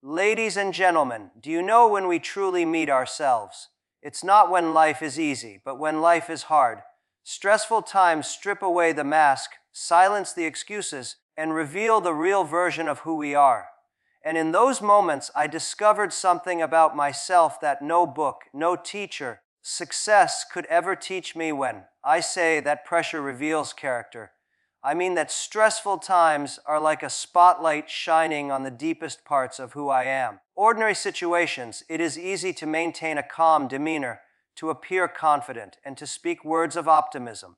Ladies and gentlemen, do you know when we truly meet ourselves? It's not when life is easy, but when life is hard. Stressful times strip away the mask, silence the excuses, and reveal the real version of who we are. And in those moments, I discovered something about myself that no book, no teacher, success could ever teach me. When I say that pressure reveals character, I mean that stressful times are like a spotlight shining on the deepest parts of who I am. Ordinary situations, it is easy to maintain a calm demeanor, to appear confident, and to speak words of optimism.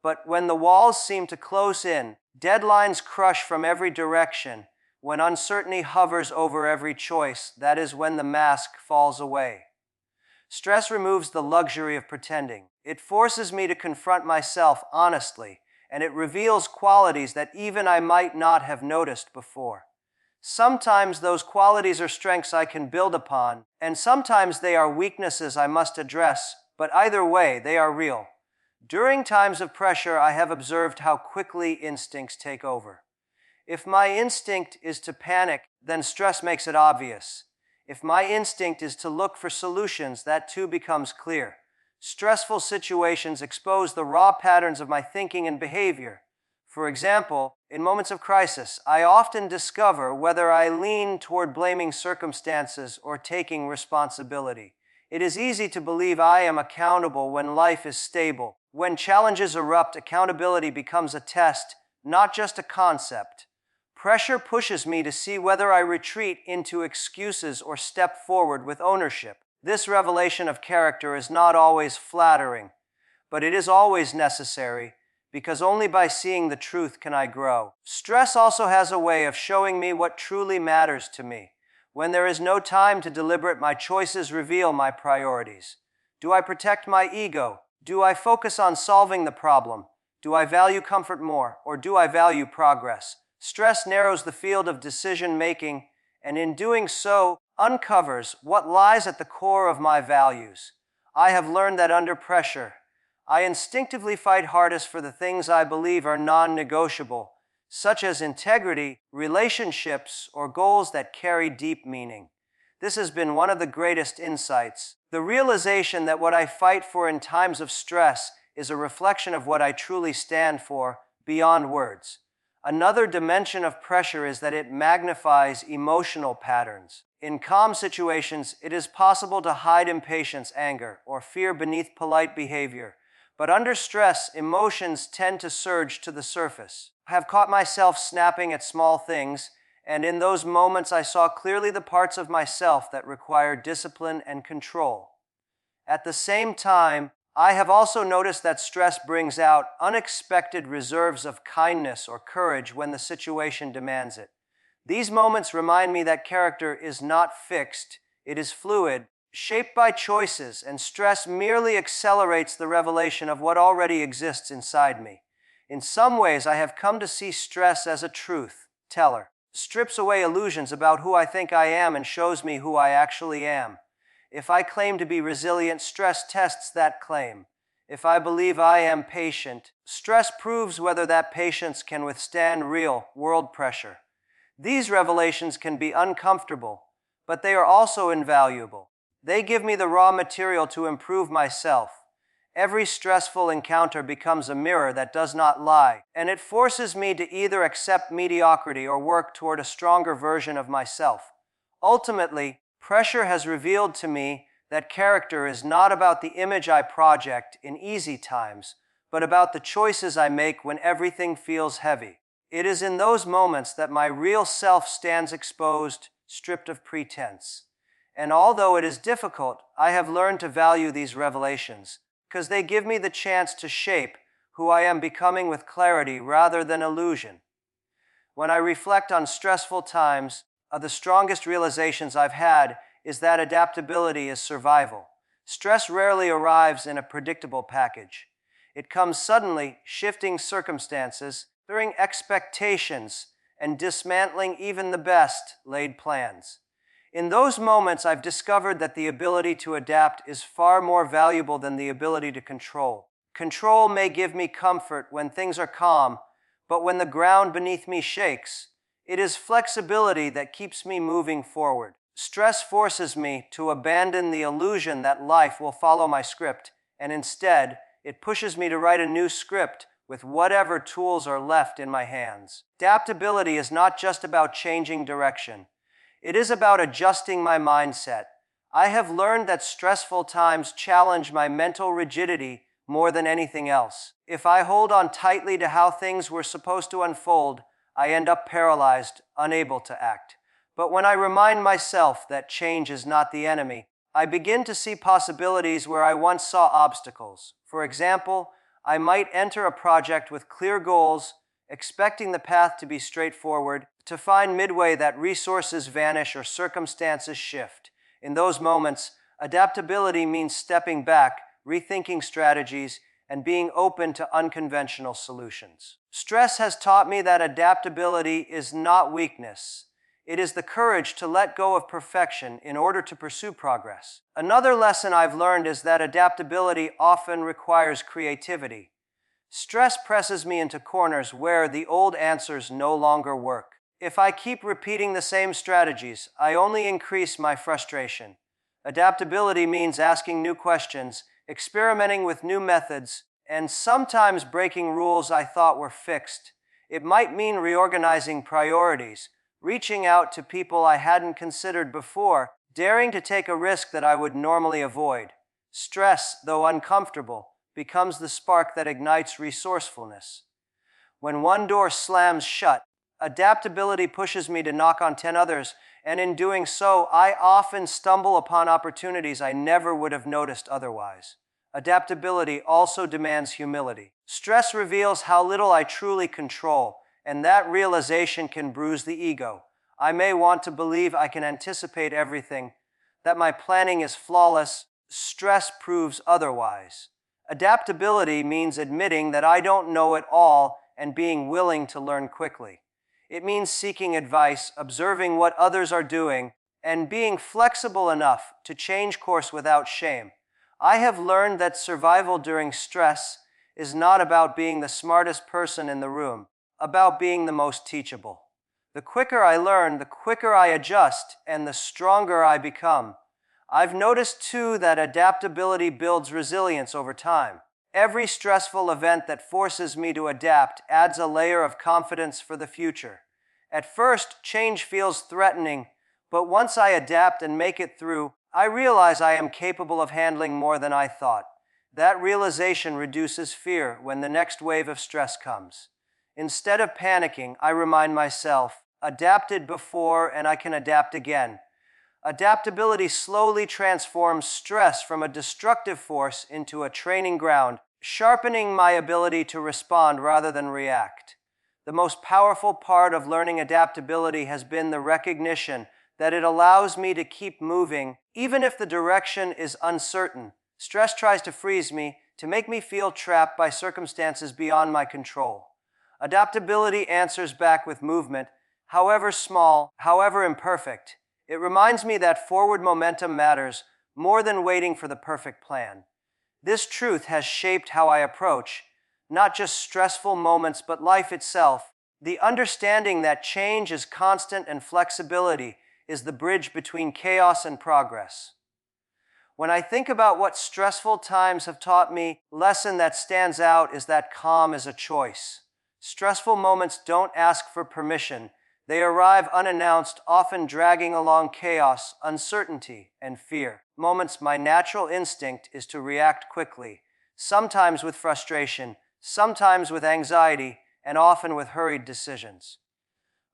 But when the walls seem to close in, deadlines crush from every direction, when uncertainty hovers over every choice, that is when the mask falls away. Stress removes the luxury of pretending. It forces me to confront myself honestly, and it reveals qualities that even I might not have noticed before. Sometimes those qualities are strengths I can build upon, and sometimes they are weaknesses I must address, but either way, they are real. During times of pressure, I have observed how quickly instincts take over. If my instinct is to panic, then stress makes it obvious. If my instinct is to look for solutions, that too becomes clear. Stressful situations expose the raw patterns of my thinking and behavior. For example, in moments of crisis, I often discover whether I lean toward blaming circumstances or taking responsibility. It is easy to believe I am accountable when life is stable. When challenges erupt, accountability becomes a test, not just a concept. Pressure pushes me to see whether I retreat into excuses or step forward with ownership. This revelation of character is not always flattering, but it is always necessary, because only by seeing the truth can I grow. Stress also has a way of showing me what truly matters to me. When there is no time to deliberate, my choices reveal my priorities. Do I protect my ego? Do I focus on solving the problem? Do I value comfort more, or do I value progress? Stress narrows the field of decision-making, and in doing so, uncovers what lies at the core of my values. I have learned that under pressure, I instinctively fight hardest for the things I believe are non-negotiable, such as integrity, relationships, or goals that carry deep meaning. This has been one of the greatest insights. The realization that what I fight for in times of stress is a reflection of what I truly stand for, beyond words. Another dimension of pressure is that it magnifies emotional patterns. In calm situations, it is possible to hide impatience, anger, or fear beneath polite behavior. But under stress, emotions tend to surge to the surface. I have caught myself snapping at small things, and in those moments I saw clearly the parts of myself that require discipline and control. At the same time, I have also noticed that stress brings out unexpected reserves of kindness or courage when the situation demands it. These moments remind me that character is not fixed, it is fluid, shaped by choices, and stress merely accelerates the revelation of what already exists inside me. In some ways, I have come to see stress as a truth teller. It strips away illusions about who I think I am and shows me who I actually am. If I claim to be resilient, stress tests that claim. If I believe I am patient, stress proves whether that patience can withstand real-world pressure. These revelations can be uncomfortable, but they are also invaluable. They give me the raw material to improve myself. Every stressful encounter becomes a mirror that does not lie, and it forces me to either accept mediocrity or work toward a stronger version of myself. Ultimately, pressure has revealed to me that character is not about the image I project in easy times, but about the choices I make when everything feels heavy. It is in those moments that my real self stands exposed, stripped of pretense. And although it is difficult, I have learned to value these revelations, because they give me the chance to shape who I am becoming with clarity rather than illusion. When I reflect on stressful times, the strongest realizations I've had is that adaptability is survival. Stress rarely arrives in a predictable package. It comes suddenly, shifting circumstances, during expectations, and dismantling even the best laid plans. In those moments, I've discovered that the ability to adapt is far more valuable than the ability to control. Control may give me comfort when things are calm, but when the ground beneath me shakes, It is flexibility that keeps me moving forward. Stress forces me to abandon the illusion that life will follow my script, and instead, it pushes me to write a new script with whatever tools are left in my hands. Adaptability is not just about changing direction. It is about adjusting my mindset. I have learned that stressful times challenge my mental rigidity more than anything else. If I hold on tightly to how things were supposed to unfold, I end up paralyzed, unable to act. But when I remind myself that change is not the enemy, I begin to see possibilities where I once saw obstacles. For example, I might enter a project with clear goals, expecting the path to be straightforward, to find midway that resources vanish or circumstances shift. In those moments, adaptability means stepping back, rethinking strategies, and being open to unconventional solutions. Stress has taught me that adaptability is not weakness. It is the courage to let go of perfection in order to pursue progress. Another lesson I've learned is that adaptability often requires creativity. Stress presses me into corners where the old answers no longer work. If I keep repeating the same strategies, I only increase my frustration. Adaptability means asking new questions, experimenting with new methods, and sometimes breaking rules I thought were fixed. It might mean reorganizing priorities, reaching out to people I hadn't considered before, daring to take a risk that I would normally avoid. Stress, though uncomfortable, becomes the spark that ignites resourcefulness. When one door slams shut, adaptability pushes me to knock on 10 others, and in doing so, I often stumble upon opportunities I never would have noticed otherwise. Adaptability also demands humility. Stress reveals how little I truly control, and that realization can bruise the ego. I may want to believe I can anticipate everything, that my planning is flawless. Stress proves otherwise. Adaptability means admitting that I don't know it all and being willing to learn quickly. It means seeking advice, observing what others are doing, and being flexible enough to change course without shame. I have learned that survival during stress is not about being the smartest person in the room, about being the most teachable. The quicker I learn, the quicker I adjust, and the stronger I become. I've noticed too that adaptability builds resilience over time. Every stressful event that forces me to adapt adds a layer of confidence for the future. At first, change feels threatening, but once I adapt and make it through, I realize I am capable of handling more than I thought. That realization reduces fear when the next wave of stress comes. Instead of panicking, I remind myself, adapted before and I can adapt again. Adaptability slowly transforms stress from a destructive force into a training ground, sharpening my ability to respond rather than react. The most powerful part of learning adaptability has been the recognition that it allows me to keep moving, even if the direction is uncertain. Stress tries to freeze me, to make me feel trapped by circumstances beyond my control. Adaptability answers back with movement, however small, however imperfect. It reminds me that forward momentum matters more than waiting for the perfect plan. This truth has shaped how I approach not just stressful moments but life itself. The understanding that change is constant and flexibility is the bridge between chaos and progress. When I think about what stressful times have taught me, the lesson that stands out is that calm is a choice. Stressful moments don't ask for permission. They arrive unannounced, often dragging along chaos, uncertainty, and fear. Moments my natural instinct is to react quickly, sometimes with frustration, sometimes with anxiety, and often with hurried decisions.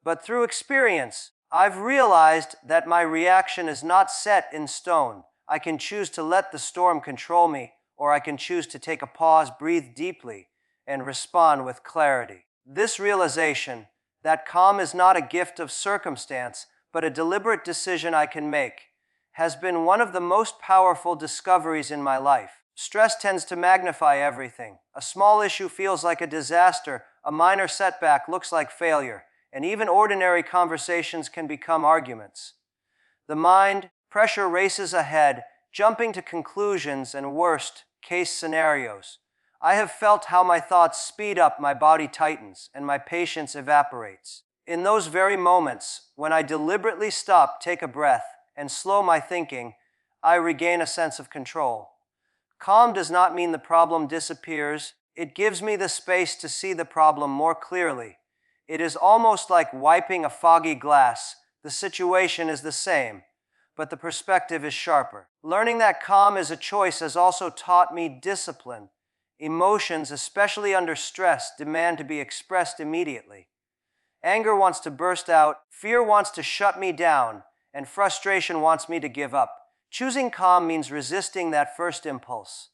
But through experience, I've realized that my reaction is not set in stone. I can choose to let the storm control me, or I can choose to take a pause, breathe deeply, and respond with clarity. This realization, that calm is not a gift of circumstance, but a deliberate decision I can make, has been one of the most powerful discoveries in my life. Stress tends to magnify everything. A small issue feels like a disaster, a minor setback looks like failure, and even ordinary conversations can become arguments. The mind, pressure races ahead, jumping to conclusions and worst-case scenarios. I have felt how my thoughts speed up, my body tightens, and my patience evaporates. In those very moments, when I deliberately stop, take a breath, and slow my thinking, I regain a sense of control. Calm does not mean the problem disappears. It gives me the space to see the problem more clearly. It is almost like wiping a foggy glass. The situation is the same, but the perspective is sharper. Learning that calm is a choice has also taught me discipline. Emotions, especially under stress, demand to be expressed immediately. Anger wants to burst out, fear wants to shut me down, and frustration wants me to give up. Choosing calm means resisting that first impulse.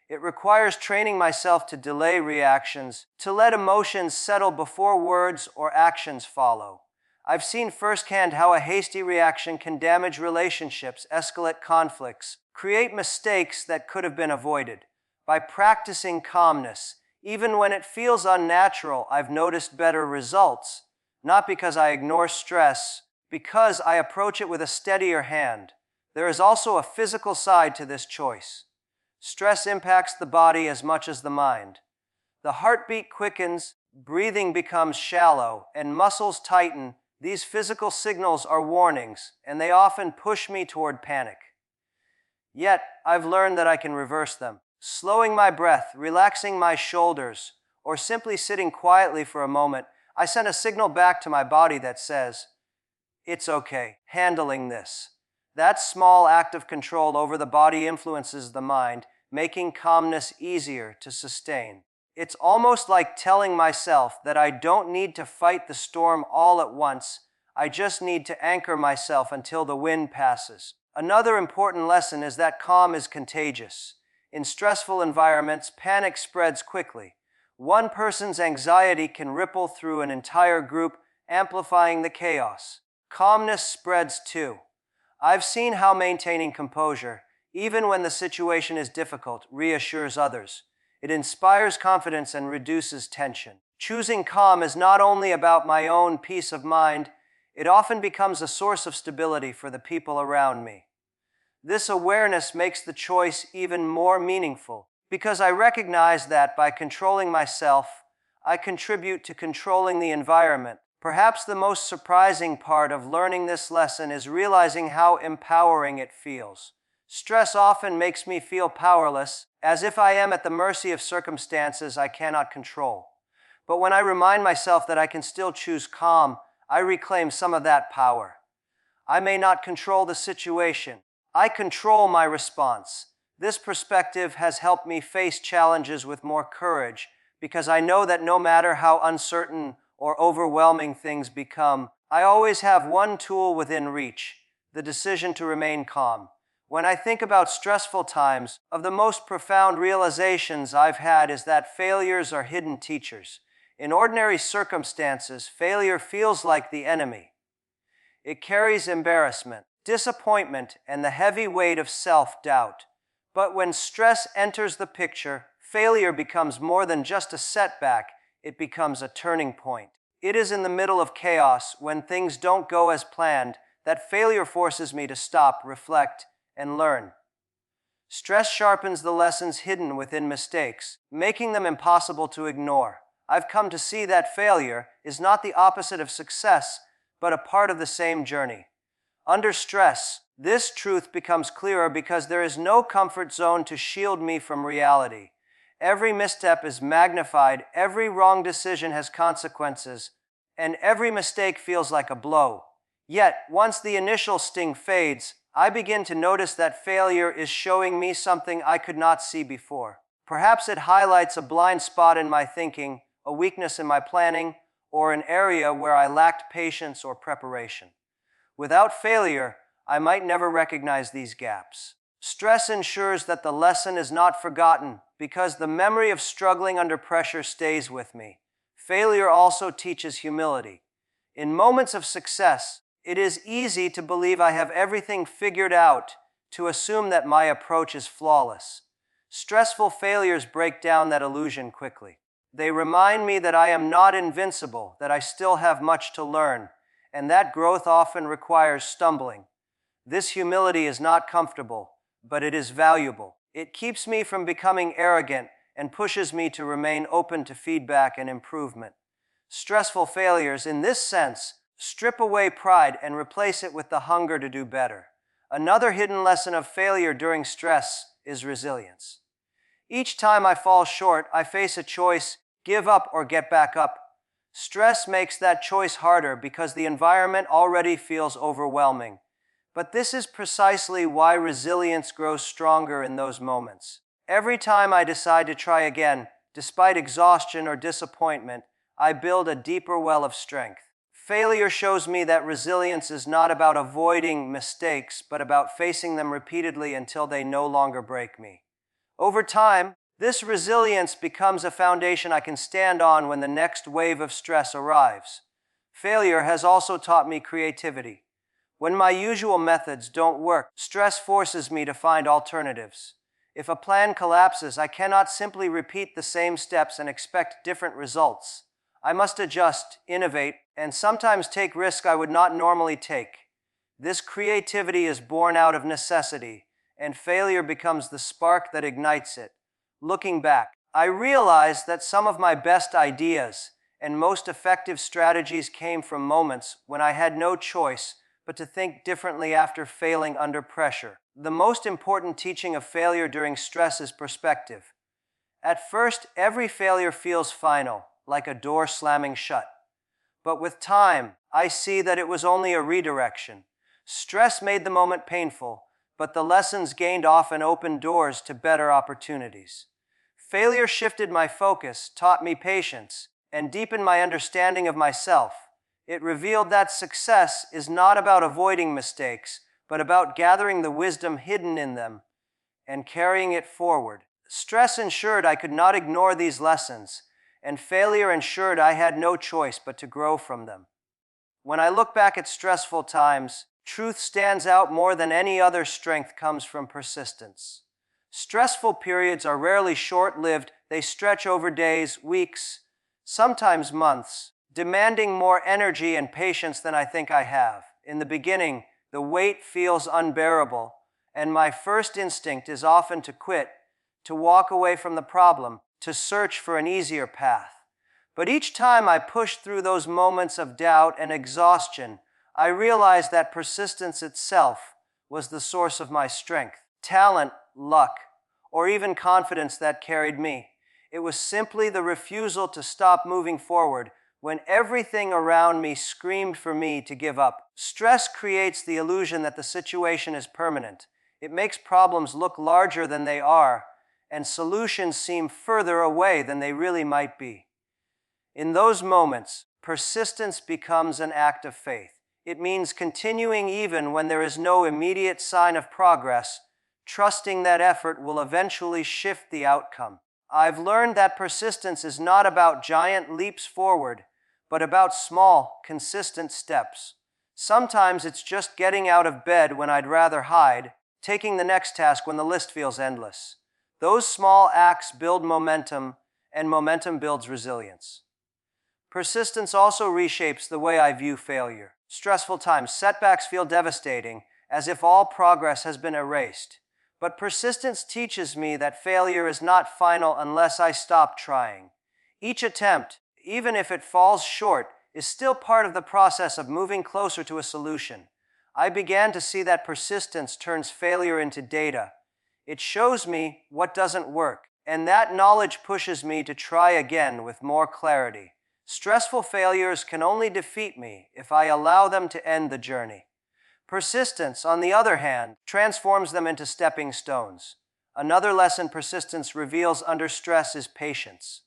It requires training myself to delay reactions, to let emotions settle before words or actions follow. I've seen firsthand how a hasty reaction can damage relationships, escalate conflicts, create mistakes that could have been avoided. By practicing calmness, even when it feels unnatural, I've noticed better results. Not because I ignore stress, because I approach it with a steadier hand. There is also a physical side to this choice. Stress impacts the body as much as the mind. The heartbeat quickens, breathing becomes shallow, and muscles tighten. These physical signals are warnings, and they often push me toward panic. Yet, I've learned that I can reverse them. Slowing my breath, relaxing my shoulders, or simply sitting quietly for a moment, I send a signal back to my body that says, "It's okay, handling this." That small act of control over the body influences the mind, making calmness easier to sustain. It's almost like telling myself that I don't need to fight the storm all at once. I just need to anchor myself until the wind passes. Another important lesson is that calm is contagious. In stressful environments, panic spreads quickly. One person's anxiety can ripple through an entire group, amplifying the chaos. Calmness spreads too. I've seen how maintaining composure, even when the situation is difficult, reassures others. It inspires confidence and reduces tension. Choosing calm is not only about my own peace of mind, it often becomes a source of stability for the people around me. This awareness makes the choice even more meaningful, because I recognize that by controlling myself, I contribute to controlling the environment. Perhaps the most surprising part of learning this lesson is realizing how empowering it feels. Stress often makes me feel powerless, as if I am at the mercy of circumstances I cannot control. But when I remind myself that I can still choose calm, I reclaim some of that power. I may not control the situation. I control my response. This perspective has helped me face challenges with more courage, because I know that no matter how uncertain or overwhelming things become, I always have one tool within reach: the decision to remain calm. When I think about stressful times, of the most profound realizations I've had is that failures are hidden teachers. In ordinary circumstances, failure feels like the enemy. It carries embarrassment, disappointment, and the heavy weight of self-doubt. But when stress enters the picture, failure becomes more than just a setback. It becomes a turning point. It is in the middle of chaos, when things don't go as planned, that failure forces me to stop, reflect, and learn. Stress sharpens the lessons hidden within mistakes, making them impossible to ignore. I've come to see that failure is not the opposite of success, but a part of the same journey. Under stress, this truth becomes clearer because there is no comfort zone to shield me from reality. Every misstep is magnified, every wrong decision has consequences, and every mistake feels like a blow. Yet, once the initial sting fades, I begin to notice that failure is showing me something I could not see before. Perhaps it highlights a blind spot in my thinking, a weakness in my planning, or an area where I lacked patience or preparation. Without failure, I might never recognize these gaps. Stress ensures that the lesson is not forgotten, because the memory of struggling under pressure stays with me. Failure also teaches humility. In moments of success, it is easy to believe I have everything figured out, to assume that my approach is flawless. Stressful failures break down that illusion quickly. They remind me that I am not invincible, that I still have much to learn, and that growth often requires stumbling. This humility is not comfortable, but it is valuable. It keeps me from becoming arrogant and pushes me to remain open to feedback and improvement. Stressful failures, in this sense, strip away pride and replace it with the hunger to do better. Another hidden lesson of failure during stress is resilience. Each time I fall short, I face a choice: give up or get back up. Stress makes that choice harder because the environment already feels overwhelming. But this is precisely why resilience grows stronger in those moments. Every time I decide to try again, despite exhaustion or disappointment, I build a deeper well of strength. Failure shows me that resilience is not about avoiding mistakes, but about facing them repeatedly until they no longer break me. Over time, this resilience becomes a foundation I can stand on when the next wave of stress arrives. Failure has also taught me creativity. When my usual methods don't work, stress forces me to find alternatives. If a plan collapses, I cannot simply repeat the same steps and expect different results. I must adjust, innovate, and sometimes take risks I would not normally take. This creativity is born out of necessity, and failure becomes the spark that ignites it. Looking back, I realized that some of my best ideas and most effective strategies came from moments when I had no choice but to think differently after failing under pressure. The most important teaching of failure during stress is perspective. At first, every failure feels final, like a door slamming shut. But with time, I see that it was only a redirection. Stress made the moment painful, but the lessons gained often opened doors to better opportunities. Failure shifted my focus, taught me patience, and deepened my understanding of myself. It revealed that success is not about avoiding mistakes, but about gathering the wisdom hidden in them and carrying it forward. Stress ensured I could not ignore these lessons, and failure ensured I had no choice but to grow from them. When I look back at stressful times, truth stands out more than any other. Strength comes from persistence. Stressful periods are rarely short-lived. They stretch over days, weeks, sometimes months, demanding more energy and patience than I think I have. In the beginning, the weight feels unbearable, and my first instinct is often to quit, to walk away from the problem, to search for an easier path. But each time I push through those moments of doubt and exhaustion, I realize that persistence itself was the source of my strength. Talent, luck, or even confidence that carried me. It was simply the refusal to stop moving forward when everything around me screamed for me to give up. Stress creates the illusion that the situation is permanent. It makes problems look larger than they are, and solutions seem further away than they really might be. In those moments, persistence becomes an act of faith. It means continuing even when there is no immediate sign of progress, trusting that effort will eventually shift the outcome. I've learned that persistence is not about giant leaps forward, but about small, consistent steps. Sometimes it's just getting out of bed when I'd rather hide, taking the next task when the list feels endless. Those small acts build momentum, and momentum builds resilience. Persistence also reshapes the way I view failure. Stressful times, setbacks feel devastating, as if all progress has been erased. But persistence teaches me that failure is not final unless I stop trying. Each attempt, even if it falls short, is still part of the process of moving closer to a solution. I began to see that persistence turns failure into data. It shows me what doesn't work, and that knowledge pushes me to try again with more clarity. Stressful failures can only defeat me if I allow them to end the journey. Persistence, on the other hand, transforms them into stepping stones. Another lesson persistence reveals under stress is patience.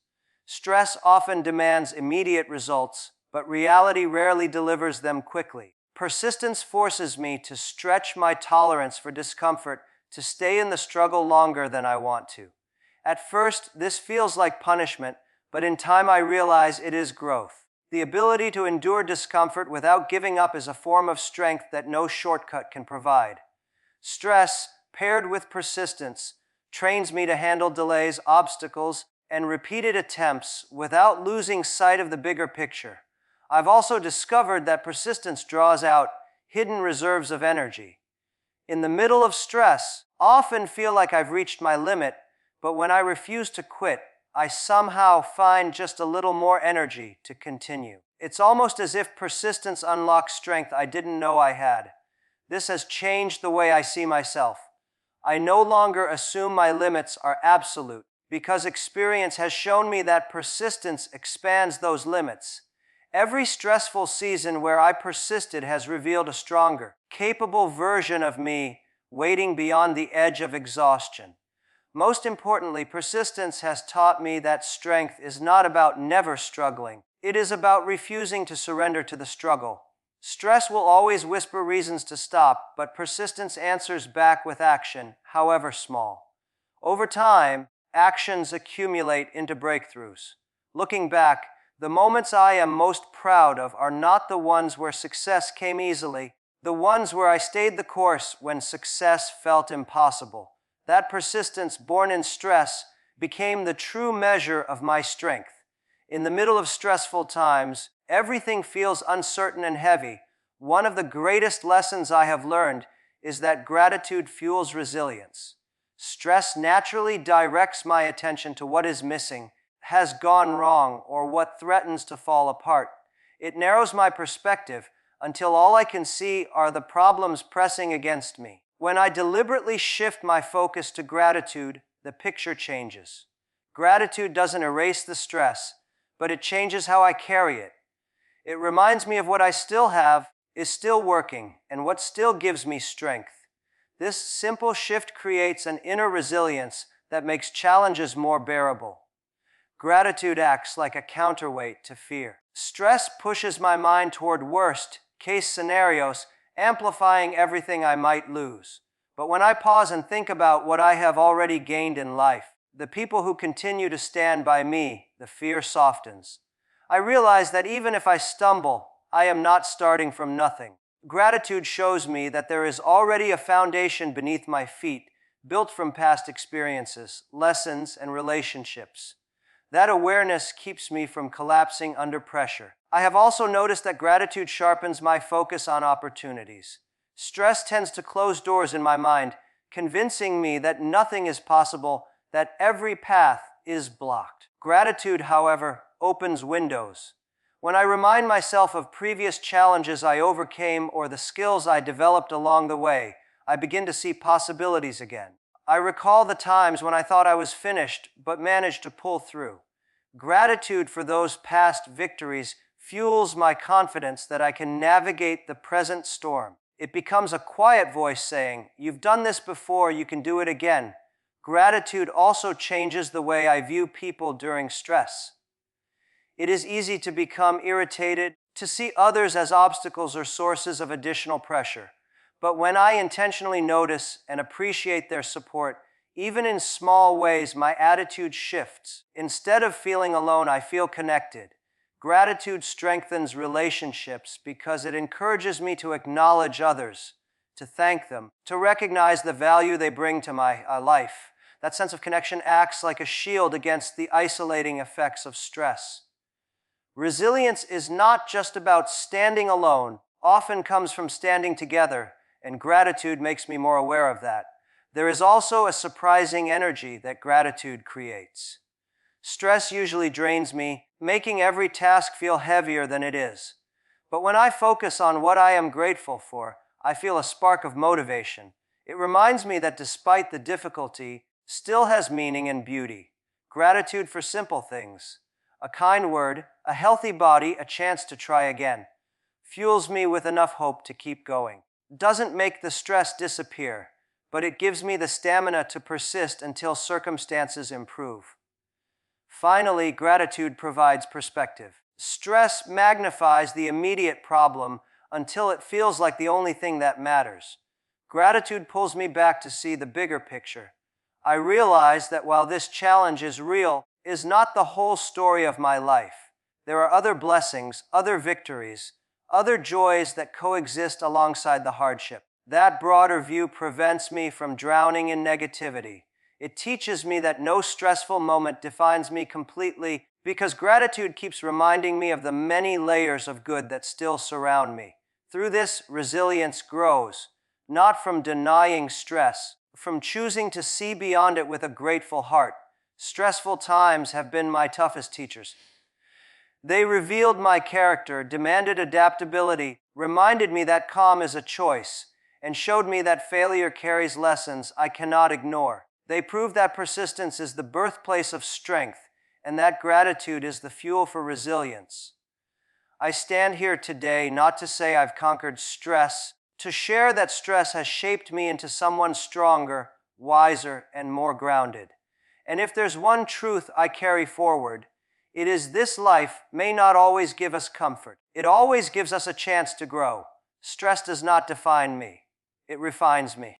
Stress often demands immediate results, but reality rarely delivers them quickly. Persistence forces me to stretch my tolerance for discomfort, to stay in the struggle longer than I want to. At first, this feels like punishment, but in time I realize it is growth. The ability to endure discomfort without giving up is a form of strength that no shortcut can provide. Stress, paired with persistence, trains me to handle delays, obstacles, and repeated attempts without losing sight of the bigger picture. I've also discovered that persistence draws out hidden reserves of energy. In the middle of stress, I often feel like I've reached my limit, but when I refuse to quit, I somehow find just a little more energy to continue. It's almost as if persistence unlocks strength I didn't know I had. This has changed the way I see myself. I no longer assume my limits are absolute, because experience has shown me that persistence expands those limits. Every stressful season where I persisted has revealed a stronger, capable version of me waiting beyond the edge of exhaustion. Most importantly, persistence has taught me that strength is not about never struggling. It is about refusing to surrender to the struggle. Stress will always whisper reasons to stop, but persistence answers back with action, however small. Over time, actions accumulate into breakthroughs. Looking back, the moments I am most proud of are not the ones where success came easily, the ones where I stayed the course when success felt impossible. That persistence born in stress became the true measure of my strength. In the middle of stressful times, everything feels uncertain and heavy. One of the greatest lessons I have learned is that gratitude fuels resilience. Stress naturally directs my attention to what is missing, has gone wrong, or what threatens to fall apart. It narrows my perspective until all I can see are the problems pressing against me. When I deliberately shift my focus to gratitude, the picture changes. Gratitude doesn't erase the stress, but it changes how I carry it. It reminds me of what I still have, is still working, and what still gives me strength. This simple shift creates an inner resilience that makes challenges more bearable. Gratitude acts like a counterweight to fear. Stress pushes my mind toward worst-case scenarios, amplifying everything I might lose. But when I pause and think about what I have already gained in life, the people who continue to stand by me, the fear softens. I realize that even if I stumble, I am not starting from nothing. Gratitude shows me that there is already a foundation beneath my feet, built from past experiences, lessons, and relationships. That awareness keeps me from collapsing under pressure. I have also noticed that gratitude sharpens my focus on opportunities. Stress tends to close doors in my mind, convincing me that nothing is possible, that every path is blocked. Gratitude, however, opens windows. When I remind myself of previous challenges I overcame or the skills I developed along the way, I begin to see possibilities again. I recall the times when I thought I was finished but managed to pull through. Gratitude for those past victories fuels my confidence that I can navigate the present storm. It becomes a quiet voice saying, "You've done this before, you can do it again." Gratitude also changes the way I view people during stress. It is easy to become irritated, to see others as obstacles or sources of additional pressure. But when I intentionally notice and appreciate their support, even in small ways, my attitude shifts. Instead of feeling alone, I feel connected. Gratitude strengthens relationships because it encourages me to acknowledge others, to thank them, to recognize the value they bring to my life. That sense of connection acts like a shield against the isolating effects of stress. Resilience is not just about standing alone, often comes from standing together, and gratitude makes me more aware of that. There is also a surprising energy that gratitude creates. Stress usually drains me, making every task feel heavier than it is. But when I focus on what I am grateful for, I feel a spark of motivation. It reminds me that despite the difficulty, still has meaning and beauty. Gratitude for simple things. A kind word, a healthy body, a chance to try again, fuels me with enough hope to keep going. Doesn't make the stress disappear, but it gives me the stamina to persist until circumstances improve. Finally, gratitude provides perspective. Stress magnifies the immediate problem until it feels like the only thing that matters. Gratitude pulls me back to see the bigger picture. I realize that while this challenge is real, is not the whole story of my life. There are other blessings, other victories, other joys that coexist alongside the hardship. That broader view prevents me from drowning in negativity. It teaches me that no stressful moment defines me completely, because gratitude keeps reminding me of the many layers of good that still surround me. Through this, resilience grows, not from denying stress, from choosing to see beyond it with a grateful heart. Stressful times have been my toughest teachers. They revealed my character, demanded adaptability, reminded me that calm is a choice, and showed me that failure carries lessons I cannot ignore. They proved that persistence is the birthplace of strength, and that gratitude is the fuel for resilience. I stand here today not to say I've conquered stress, to share that stress has shaped me into someone stronger, wiser, and more grounded. And if there's one truth I carry forward, it is this: life may not always give us comfort. It always gives us a chance to grow. Stress does not define me. It refines me.